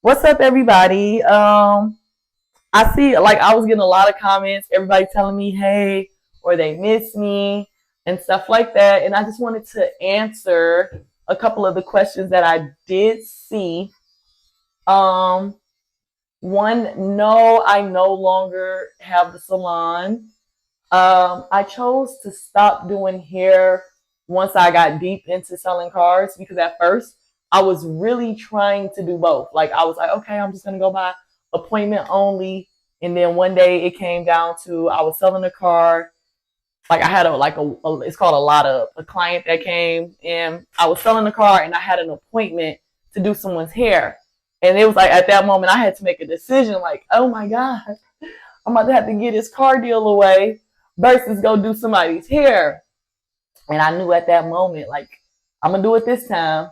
What's up, everybody? I see, like, I was getting a lot of comments, everybody telling me, hey, or they miss me and stuff like that. And I just wanted to answer a couple of the questions that I did see. Um, One, no, I no longer have the salon. I chose to stop doing hair once I got deep into selling cars because at first I was really trying to do both. Like I was like, okay, I'm just gonna go by appointment only. And then one day it came down to I was selling a car. Like I had it's called a lot of a client that came and I was selling the car and I had an appointment to do someone's hair. And it was like at that moment I had to make a decision like, oh my God, I'm about to have to get this car deal away versus go do somebody's hair. And I knew at that moment, like, I'm going to do it this time,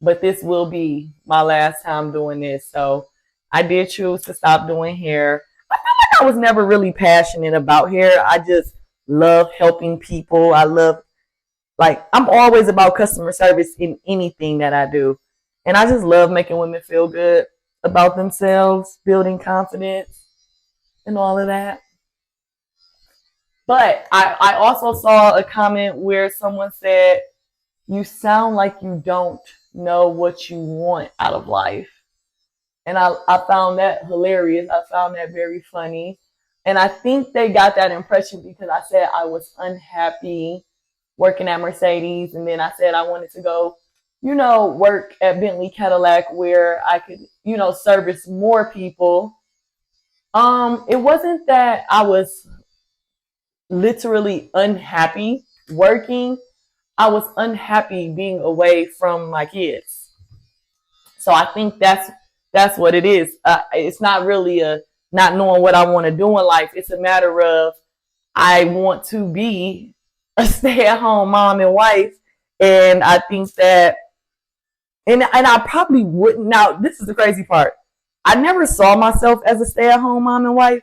but this will be my last time doing this. So I did choose to stop doing hair. I feel like I was never really passionate about hair. I just love helping people. I'm always about customer service in anything that I do. And I just love making women feel good about themselves, building confidence, and all of that. But I also saw a comment where someone said, you sound like you don't know what you want out of life. And I found that hilarious. I found that very funny. And I think they got that impression because I said I was unhappy working at Mercedes. And then I said I wanted to go, work at Bentley Cadillac where I could, service more people. It wasn't that I was literally unhappy working. I was unhappy being away from my kids. So I think that's what it is. It's not really a not knowing what I want to do in life. It's a matter of I want to be a stay-at-home mom and wife, and I think that, and I probably wouldn't. Now this is the crazy part. I never saw myself as a stay-at-home mom and wife.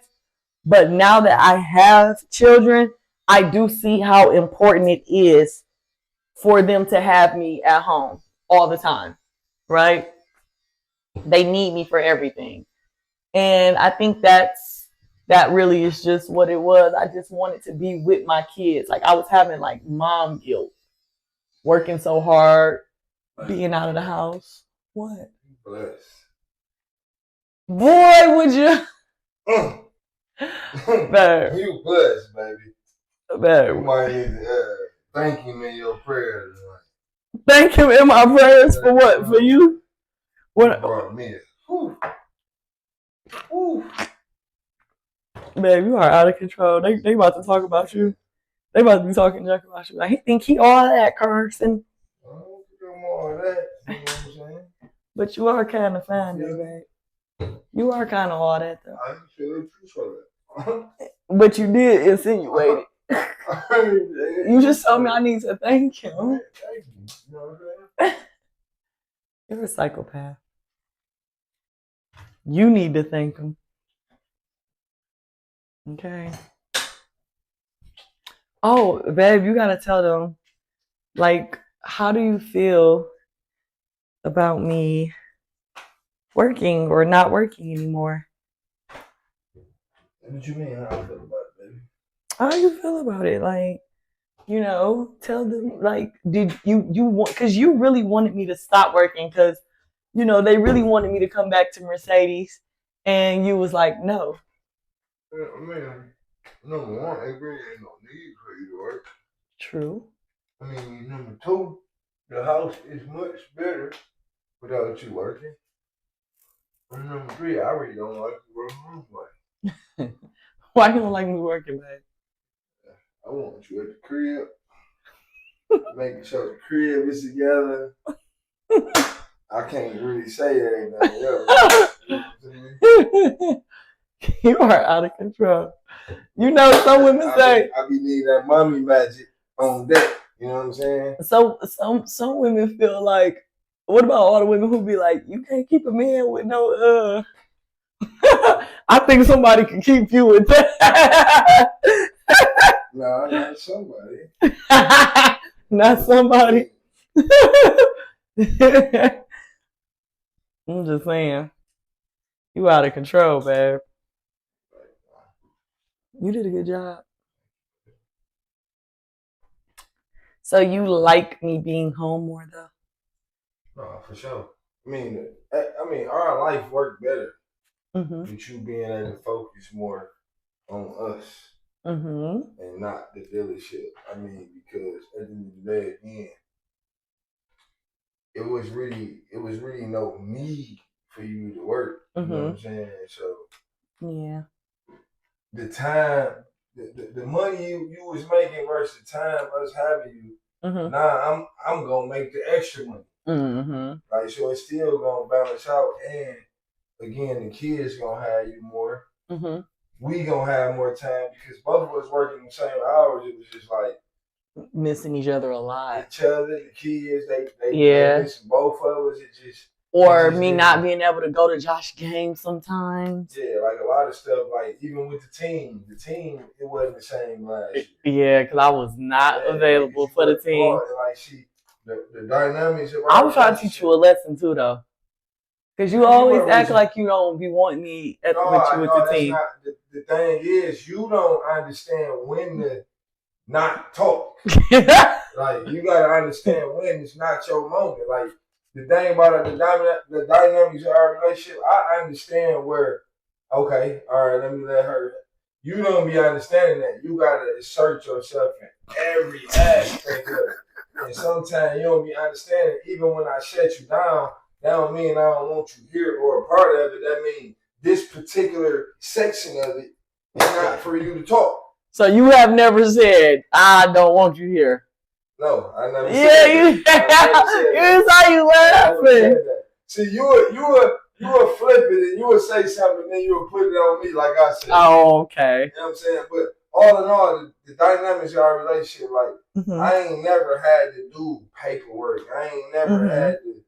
But now that I have children, I do see how important it is for them to have me at home all the time, right? They need me for everything. And I think that really is just what it was. I just wanted to be with my kids. Like I was having like mom guilt, working so hard, being out of the house. What? Bless. Boy, would you? Babe. You blessed, baby. Babe. You might need to thank him in your prayers. Thank him in my prayers for what? For you? What? Brought me. Whew. Babe, you are out of control. They about to talk about you. They about to be talking junk about you. Like, he think he all that, Carson. I don't think I'm all that. You know what I'm saying? But you are kind of fine, babe. You are kind of all that, though. I feel it. But you did insinuate it. You just told me I need to thank him. Thank you. You know what I'm saying? You're a psychopath. You need to thank him. Okay. Oh, babe, you gotta tell them, like, how do you feel about me working or not working anymore? What you mean? How I feel about it, baby? How do you feel about it? Like, tell them, like, did you want, because you really wanted me to stop working because, they really wanted me to come back to Mercedes and you was like, no. I mean, number one, it really ain't no need for you to work. True. I mean, number two, the house is much better without you working. And number three, I really don't like to work anyway. Why you don't like me working, babe? I want you at the crib, making sure the crib is together. I can't really say anything else. You are out of control. Some women say I be needing that mommy magic on deck. You know what I'm saying? So some women feel like, what about all the women who be like, you can't keep a man with no I think somebody can keep you with that. No, not somebody. Not somebody. I'm just saying. You out of control, babe. You did a good job. So you like me being home more though? No, for sure. I mean, our life worked better with you being able to focus more on us and not the dealership. I mean, because at the end of the day, again, it was really no need for you to work. You know what I'm saying? So yeah, the time, the money you was making versus the time us having you. Now I'm gonna make the extra money. Like, so it's still gonna balance out, and again, the kids gonna have you more. We gonna have more time because both of us working the same hours. It was just like missing each other a lot. Each other, the kids, they missing both of us. Or me not being able to go to Josh's game sometimes. Yeah, like a lot of stuff. Like even with the team, it wasn't the same last year. Yeah, because I was not available for the team. Like the dynamics. I was trying to teach you a lesson too, though. Because you always act like you don't be wanting me with the team. Not, the thing is, you don't understand when to not talk. Like, you gotta understand when it's not your moment. Like, the thing about the dynamics of our relationship, I understand where, okay, all right, let me let her. You don't be understanding that. You gotta assert yourself in every aspect of it. And sometimes you don't be understanding. Even when I shut you down, that don't mean I don't want you here or a part of it. That means this particular section of it is not for you to talk. So you have never said, I don't want you here. No, I never said that. You saw you laughing. See, you would flip it and you would say something and then you would put it on me like I said. Oh, okay. You know what I'm saying? But all in all, the dynamics of our relationship, like, I ain't never had to do paperwork. I ain't never had to,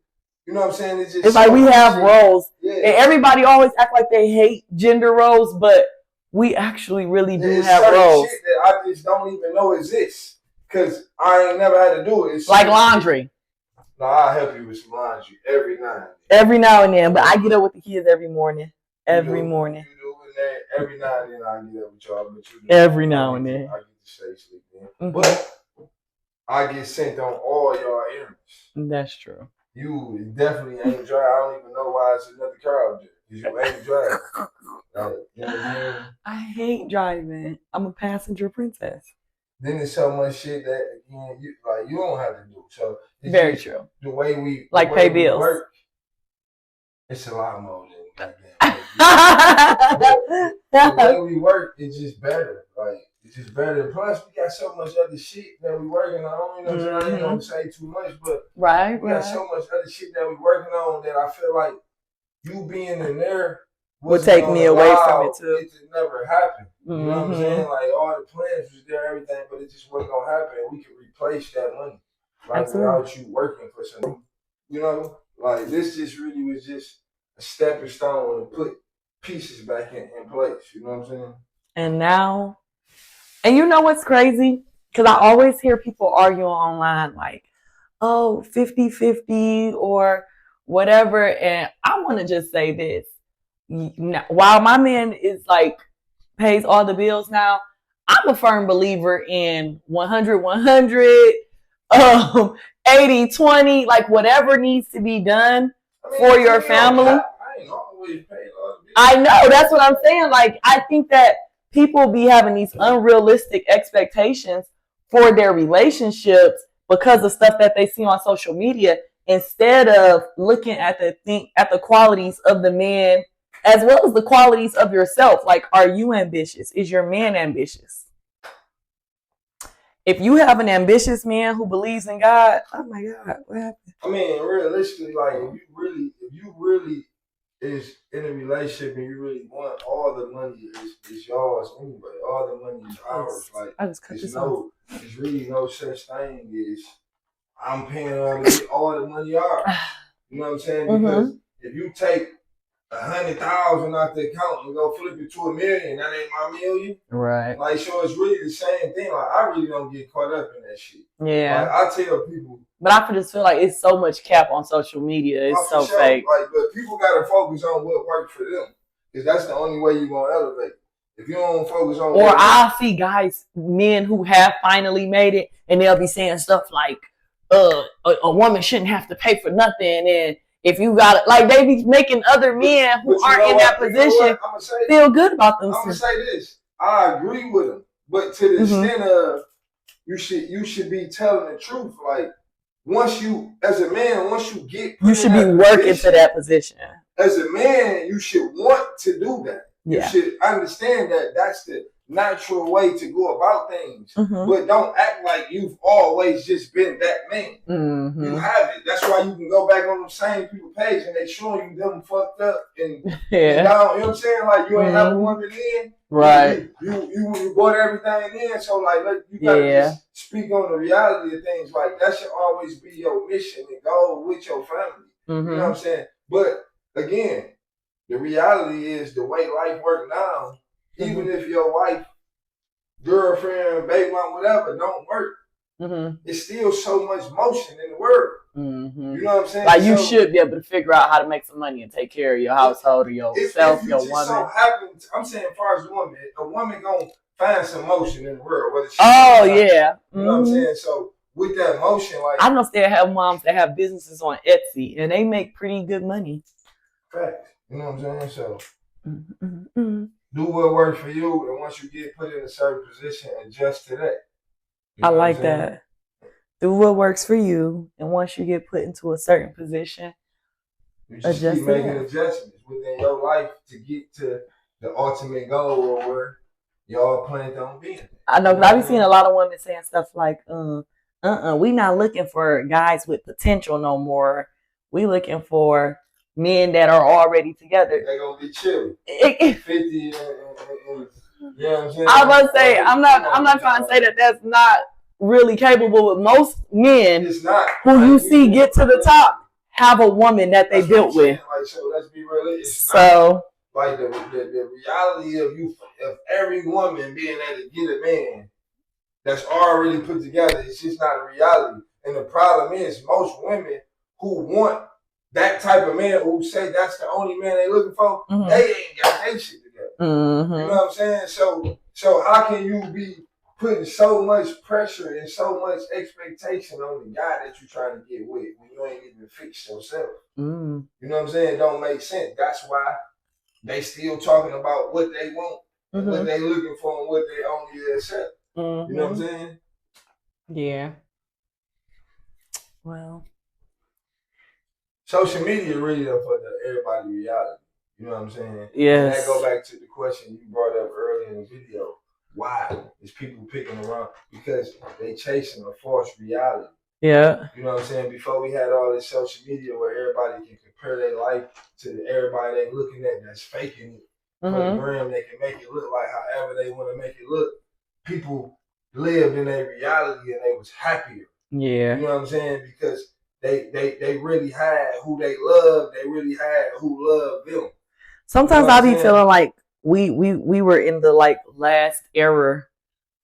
you know what I'm saying? It's like we have roles. Yeah. And everybody always act like they hate gender roles, but we actually really do have roles. Shit that I just don't even know exists. Because I ain't never had to do it. It's like laundry. No, I'll help you with some laundry every now and then. Every now and then. But I get up with the kids every morning. Every morning. You do it every now and then I get up with y'all. But you do every now and then. I get to stay sleep in. But I get sent on all y'all errands. That's true. You definitely ain't dry. I don't even know why it's another car out there. Because you ain't driving. You know what I mean? I hate driving. I'm a passenger princess. Then there's so much shit that you don't have to do. So it's very true. The way we pay bills. Work, it's a lot more than that. The way we work is just better. Like, it's just better. Plus, we got so much other shit that we working on. You know what I'm saying? I ain't gonna say too much, but we got so much other shit that we working on that I feel like you being in there would take me away from it too. It just never happened. You know what I'm saying? Like, all the plans was there, everything, but it just wasn't gonna happen. We could replace that money, like, without you working for something. You know, like, this just really was just a stepping stone to put pieces back in place. You know what I'm saying? And now, and you know what's crazy? Because I always hear people argue online like, oh, 50-50 or whatever. And I want to just say this. While my man is like, pays all the bills now, I'm a firm believer in 100-100, 80-20, like whatever needs to be done for your family. I ain't always paid all the bills. I know, that's what I'm saying. Like, I think that people be having these unrealistic expectations for their relationships because of stuff that they see on social media, instead of looking at the qualities of the man as well as the qualities of yourself. Like, are you ambitious? Is your man ambitious? If you have an ambitious man who believes in God, oh my God, what happened? I mean, realistically, like, if you really is in a relationship and you really want, all the money is yours anyway. All the money is ours. Like, there's really no such thing as I'm paying all the money ours. You know what I'm saying? Because if you take 100,000 out the account and go flip it to $1 million, that ain't my million. Right. Like, so it's really the same thing. Like, I really don't get caught up in that shit. Yeah. Like, I tell people. But I just feel like it's so much cap on social media. It's so fake. Like, but people gotta focus on what works for them. Because that's the only way you're going to elevate. If you don't focus on... Or I see guys, men who have finally made it, and they'll be saying stuff like, a woman shouldn't have to pay for nothing, and if you got it, like they be making other men who aren't in that position feel good about themselves. I'm going to say this. I agree with them, but to the extent of you should be telling the truth. Like, once you, as a man, once you get... You should be working to that position. As a man, you should want to do that. You should understand that that's the natural way to go about things. But don't act like you've always just been that man. You haven't. That's why you can go back on the same people page and they showing you them fucked up and down. You know what I'm saying? Like, you ain't have a woman in. Right. You brought everything in. So, like, you got to just speak on the reality of things. Like, that should always be your mission and goal with your family. You know what I'm saying? But, again, the reality is the way life works now, even if your wife, girlfriend, baby mom, whatever, don't work, it's still so much motion in the world. You know what I'm saying? Like, you should be able to figure out how to make some money and take care of your household or yourself, your woman. So happens, I'm saying, as far as a woman gonna find some motion in the world. Whether she you know what I'm saying? So with that motion, like, I know still have moms that have businesses on Etsy and they make pretty good money. Facts. You know what I'm saying? So do what works for you, and once you get put in a certain position, adjust to that. I like that. Do what works for you, and once you get put into a certain position, you just keep making adjustments within your life to get to the ultimate goal or where y'all plan on being. I know, because I've been seeing a lot of women saying stuff like, we not looking for guys with potential no more. We looking for men that are already together. They gonna be chilly. 50 and you know what I'm saying? I was about to say, I'm not trying to say that that's not really capable, but most men who you see get to the top have a woman that they built with. Like, so let's be real. So like the reality of every woman being able to get a man that's already put together, it's just not a reality. And the problem is most women who want that type of man who say that's the only man they looking for, they ain't got their shit together. You know what I'm saying? So how can you be putting so much pressure and so much expectation on the guy that you're trying to get with when you ain't even fixed yourself? You know what I'm saying? It don't make sense. That's why they still talking about what they want, and what they looking for, and what they only accept. You know what I'm saying? Yeah. Well, social media really done for everybody reality. You know what I'm saying? Yes. And that go back to the question you brought up earlier in the video. Why is people picking around? Because they chasing a false reality. Yeah. You know what I'm saying? Before we had all this social media where everybody can compare their life to everybody they looking at that's faking it. For the gram, they can make it look like however they want to make it look. People lived in their reality and they was happier. Yeah. You know what I'm saying? Because they really had who they loved. They really had who loved them. Sometimes you know I be feeling like we were in the like last era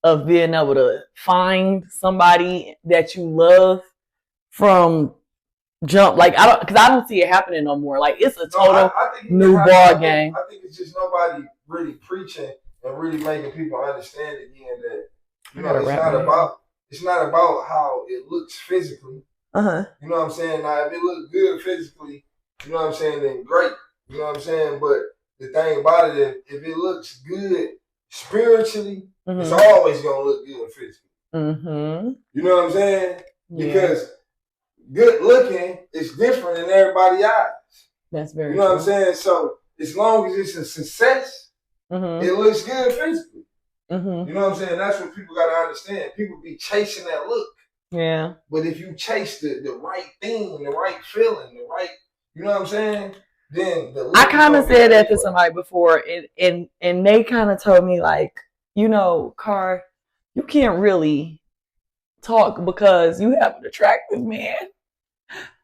of being able to find somebody that you love from jump. Like I don't see it happening no more. Like it's a total new ball game. I think it's just nobody really preaching and really making people understand again that it's not about how it looks physically. You know what I'm saying? Now if it looks good physically, you know what I'm saying, then great. You know what I'm saying? But the thing about it, if it looks good spiritually, it's always gonna look good physically. You know what I'm saying? Because good looking is different in everybody's eyes. That's very true. You know what I'm saying? So as long as it's a success, it looks good physically. You know what I'm saying? That's what people gotta understand. People be chasing that look. Yeah. But if you chase the right thing, the right feeling, the right, you know what I'm saying? Then I kind of said that to somebody before, and they kind of told me like, you know, Car, you can't really talk because you have an attractive man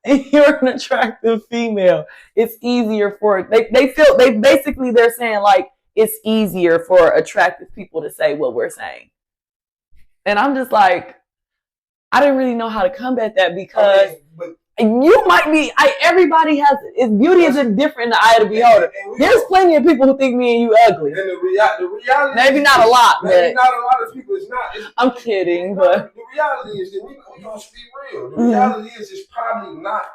and you're an attractive female. It's easier for they're saying like it's easier for attractive people to say what we're saying, and I'm just like, I didn't really know how to combat that because You might be. Everybody has. Beauty isn't different in the eye of the beholder. There's plenty of people who think me and you ugly. And the reality. Maybe not a lot, maybe but not a lot of people. It's not. I'm kidding, but the reality is that we gonna speak real. The reality is it's probably not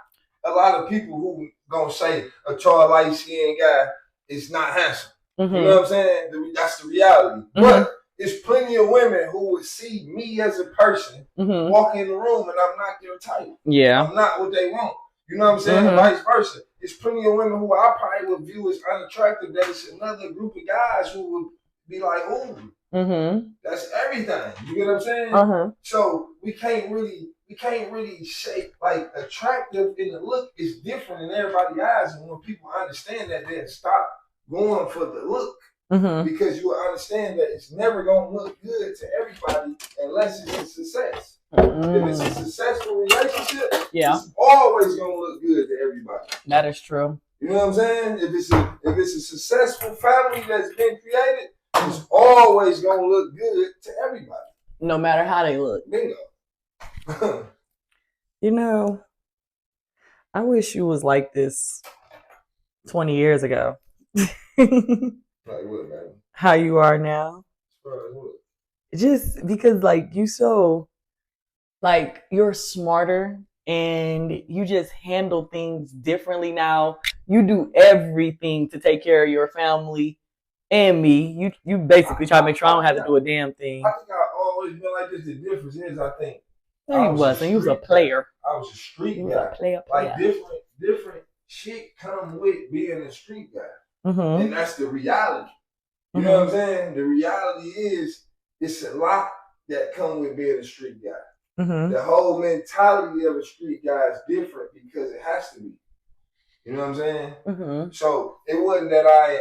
a lot of people who gonna say a tall, light skinned guy is not handsome. You know what I'm saying? That's the reality. But there's plenty of women who would see me as a person walk in the room and I'm not their type. Yeah. I'm not what they want. You know what I'm saying? Vice versa. There's plenty of women who I probably would view as unattractive. That it's another group of guys who would be like, ooh, that's everything. You get what I'm saying? So we can't really say like attractive in the look is different in everybody's eyes. And when people understand that, then stop going for the look. Because you will understand that it's never going to look good to everybody unless it's a success. If it's a successful relationship, it's always going to look good to everybody. That is true. You know what I'm saying? If it's a successful family that's been created, it's always going to look good to everybody. No matter how they look. Bingo. You know, I wish you was like this 20 years ago. Like what, man? How you are now. Just because like you so like you're smarter and you just handle things differently now. You do everything to take care of your family and me. You basically try to make sure I don't have to do a damn thing. I think I always been like this. The difference is I think no, you wasn't. You was a player. I was a street guy. Player. Like different shit come with being a street guy. And that's the reality. You know what I'm saying? The reality is it's a lot that come with being a street guy. The whole mentality of a street guy is different because it has to be. You know what I'm saying? So it wasn't that I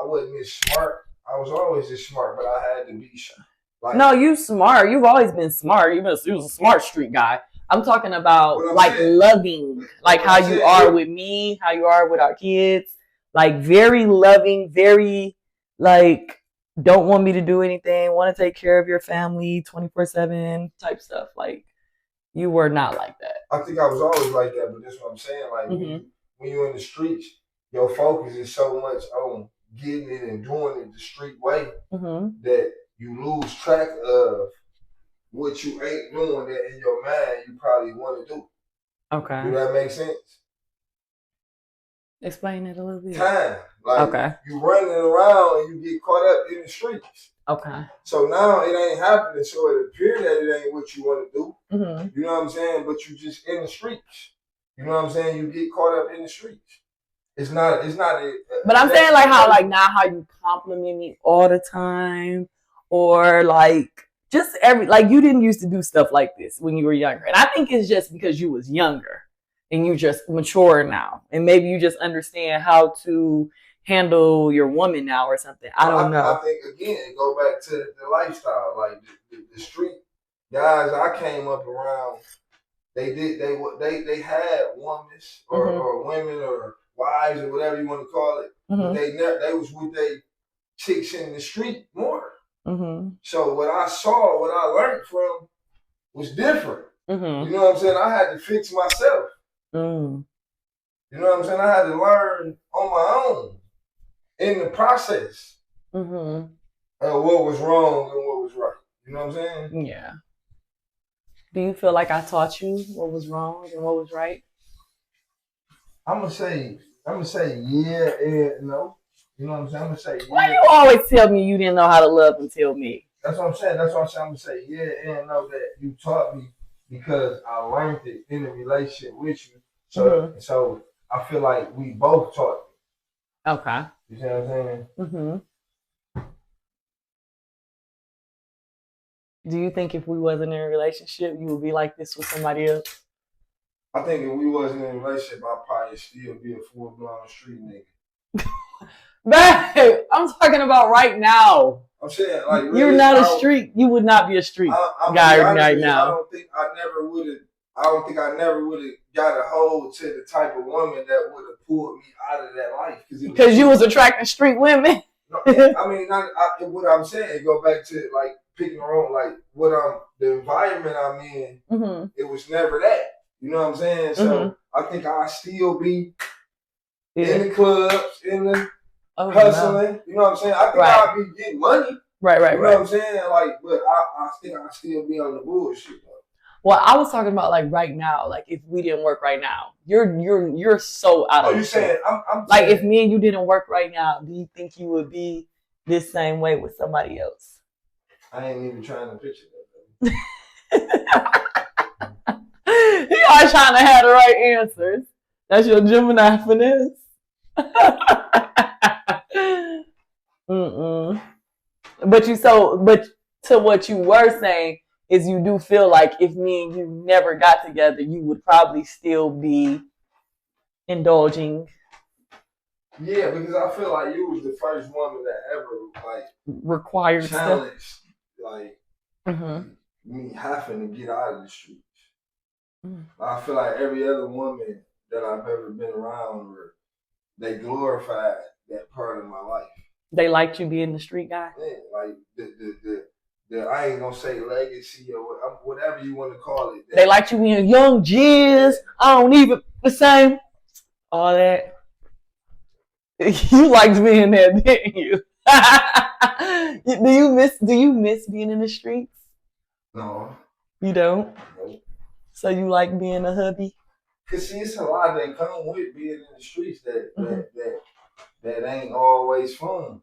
wasn't as smart. I was always as smart, but I had to be shy. Like, no, you smart. You've always been smart. You was a smart street guy. I'm talking about like loving, like how you are with me, how you are with our kids. Like very loving, very like don't want me to do anything, want to take care of your family 24/7 type stuff. Like you were not like that. I think I was always like that, but that's what I'm saying. Like when you're in the streets, your focus is so much on getting it and doing it the street way that you lose track of what you ain't doing that in your mind you probably want to do. Okay. Do that make sense? Explain it a little bit. Time. Like you running around and you get caught up in the streets. Okay. So now it ain't happening, so it appears that it ain't what you want to do. You know what I'm saying? But you just in the streets. You know what I'm saying? You get caught up in the streets. It's not but I'm saying like how like now how you compliment me all the time or like just like you didn't used to do stuff like this when you were younger. And I think it's just because you was younger and you just mature now. And maybe you just understand how to handle your woman now or something. I don't know. I think again, go back to the lifestyle. Like the street guys I came up around, they had women or women or wives or whatever you want to call it. But they was with they chicks in the street more. So what I saw, what I learned from was different. You know what I'm saying? I had to fix myself. You know what I'm saying? I had to learn on my own in the process of what was wrong and what was right. You know what I'm saying? Yeah. Do you feel like I taught you what was wrong and what was right? I'm gonna say yeah and no. You know what I'm saying? I'm gonna say yeah. Why you always tell me you didn't know how to love until me? That's what I'm saying. That's what I'm saying. I'm gonna say yeah and no that you taught me because I learned it in a relationship with you. So I feel like we both taught me. Okay. You see what I'm saying? Do you think if we wasn't in a relationship, you would be like this with somebody else? I think if we wasn't in a relationship, I'd probably still be a full-blown street nigga. Babe, I'm talking about right now. I'm saying, like, really, you're not a street. You would not be a street guy right now. I don't think I never would have got a hold to the type of woman that would have pulled me out of that life. Because you was attracting street women. No, I mean, what I'm saying, go back to like picking around, like the environment I'm in. It was never that. You know what I'm saying? So I think I'll still be in the clubs, in the hustling. No. You know what I'm saying? I think I'll be getting money. Right. You know what I'm saying? Like, but I think I'll still be on the bullshit though. Well, I was talking about like right now, like if we didn't work right now, you're so out of. You saying I'm like saying, if me and you didn't work right now, do you think you would be this same way with somebody else? I ain't even trying to picture that. You are trying to have the right answers. That's your Gemini finesse. But to what you were saying is you do feel like if me and you never got together, you would probably still be indulging. Yeah, because I feel like you was the first woman that ever like required challenged stuff. Like me having to get out of the streets. I feel like every other woman that I've ever been around, they glorified that part of my life. They liked you being the street guy? Yeah, like the I ain't gonna say legacy or whatever you want to call it. They liked you being young jizz. I don't even the same. All that. You liked being there, didn't you? Do you miss being in the streets? No. You don't? No. So you like being a hubby? Cause see, it's a lot that come with being in the streets that ain't always fun.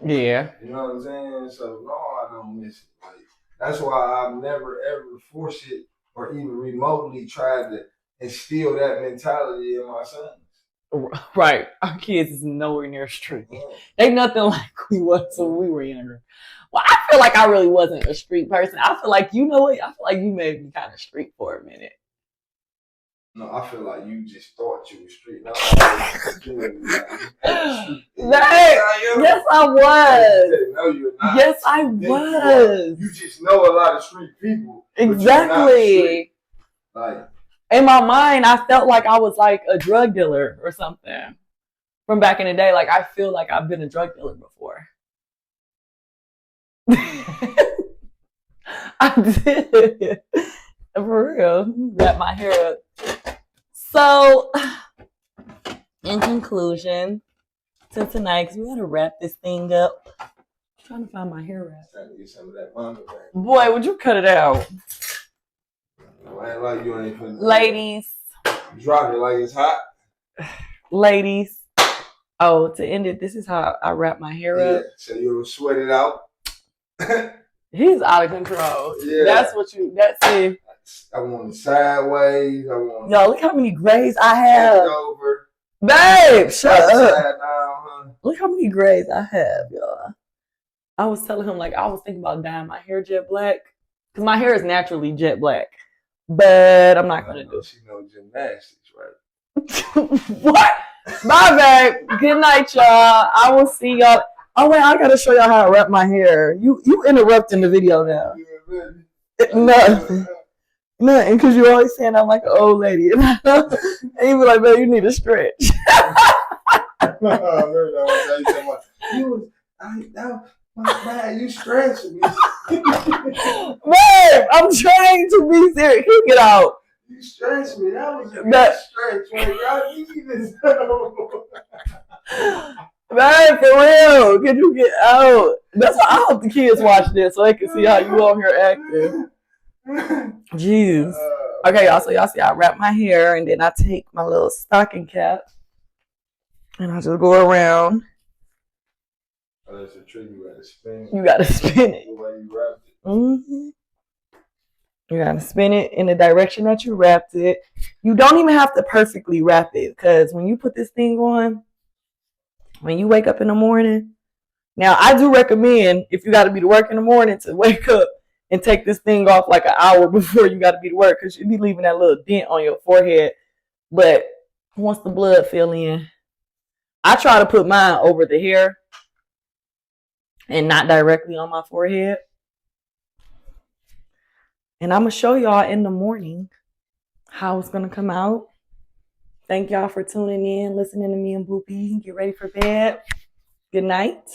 Yeah. You know what I'm saying? So no, I don't miss it. Like that's why I've never ever forced it or even remotely tried to instill that mentality in my sons. Right. Our kids is nowhere near street. They nothing like we was when we were younger. Well, I feel like I really wasn't a street person. I feel like, you know what? I feel like you made me kind of street for a minute. No, I feel like you just thought you were street. No, yes, I was. No, you're not. Yes, I was. You just know a lot of street people. Exactly. Like in my mind, I felt like I was like a drug dealer or something from back in the day. Like I feel like I've been a drug dealer before. I did. For real. Wrap my hair up. So, in conclusion to tonight, because we got to wrap this thing up. I'm trying to find my hair wrap. Trying to get some of that mama back. Boy, would you cut it out? I like you ain't putting ladies. Drop it like it's hot. Ladies. Oh, to end it, this is how I wrap my hair up. So you'll sweat it out. He's out of control. Yeah. That's it. I want it sideways. Yo, look how many grays I have. Over. Babe, shut up. Down, look how many grays I have, y'all. I was telling him, like, I was thinking about dyeing my hair jet black. Because my hair is naturally jet black. But I'm not going to do it. She knows gymnastics, right? What? Bye, babe. Good night, y'all. I will see y'all. Oh, wait, I got to show y'all how I wrap my hair. You interrupting the video now. Nothing. Nothing, because you're always saying I'm like an old lady. And you be like, man, you need a stretch. You stretching me. Babe, I'm trying to be serious. Can you get out? You stretched me. That was a good stretch. Like, y'all need this. Man, for real. Can you get out? That's why I hope the kids watch this so they can see how you on here acting. Jeez. Okay, y'all. So y'all see I wrap my hair and then I take my little stocking cap and I just go around. Oh, that's a trick. You gotta spin it. You gotta spin it. The way you wrapped it. You gotta spin it in the direction that you wrapped it. You don't even have to perfectly wrap it because when you put this thing on, when you wake up in the morning, now I do recommend if you got to be to work in the morning to wake up and take this thing off like an hour before you got to be to work because you'll be leaving that little dent on your forehead. But once the blood fill in, I try to put mine over the hair and not directly on my forehead. And I'm going to show y'all in the morning how it's going to come out. Thank y'all for tuning in, listening to me and Boopy. Get ready for bed. Good night.